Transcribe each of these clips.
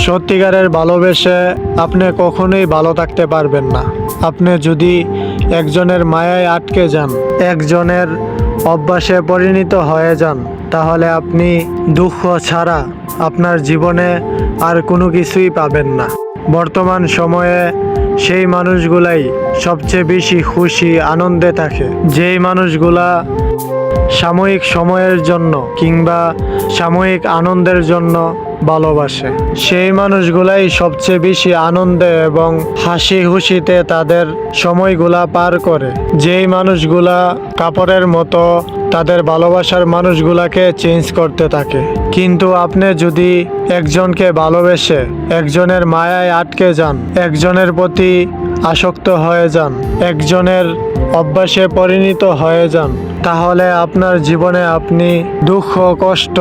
সত্যিকারের ভালোবেসে আপনি কখনোই ভালো থাকতে পারবেন না। আপনি যদি একজনের মায়ায় আটকে যান, একজনের অভ্যাসে পরিণত হয়ে যান, তাহলে আপনি দুঃখ ছাড়া আপনার জীবনে আর কোনো কিছুই পাবেন না। বর্তমান সময়ে সেই মানুষগুলাই সবচেয়ে বেশি খুশি আনন্দে থাকে, যেই মানুষগুলা সাময়িক সময়ের জন্য কিংবা সাময়িক আনন্দের জন্য ভালোবাসে। সেই মানুষগুলাই সবচেয়ে বেশি আনন্দে এবং হাসি খুশিতে তাদের সময়গুলা পার করে। যেই মানুষগুলা কাপড়ের মতো তাদের ভালোবাসার মানুষগুলাকে চেঞ্জ করতে থাকে। কিন্তু আপনি যদি একজনকে ভালোবেসে একজনের মায়ায় আটকে যান, একজনের প্রতি আসক্ত হয়ে যান, একজনের অভ্যাসে পরিণত হয়ে যান, তাহলে আপনার জীবনে আপনি দুঃখ, কষ্ট,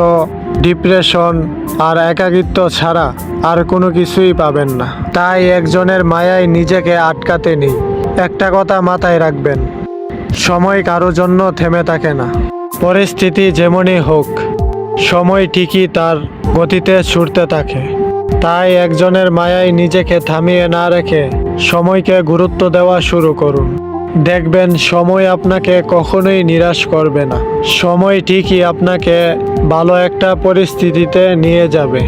ডিপ্রেশন আর একাকিত্ব ছাড়া আর কোনো কিছুই পাবেন না। তাই একজনের মায়ায় নিজেকে আটকাতে নেই। একটা কথা মাথায় রাখবেন, সময় কারোর জন্য থেমে থাকে না। পরিস্থিতি যেমনই হোক, সময় ঠিকই তার গতিতে ছুটতে থাকে। তাই একজনের মায়ায় নিজেকে থামিয়ে না রেখে সময়কে গুরুত্ব দেওয়া শুরু করুন। দেখবেন সময় আপনাকে কখনোই নিরাশ করবে না। সময় ঠিকই আপনাকে ভালো একটা পরিস্থিতিতে নিয়ে যাবে।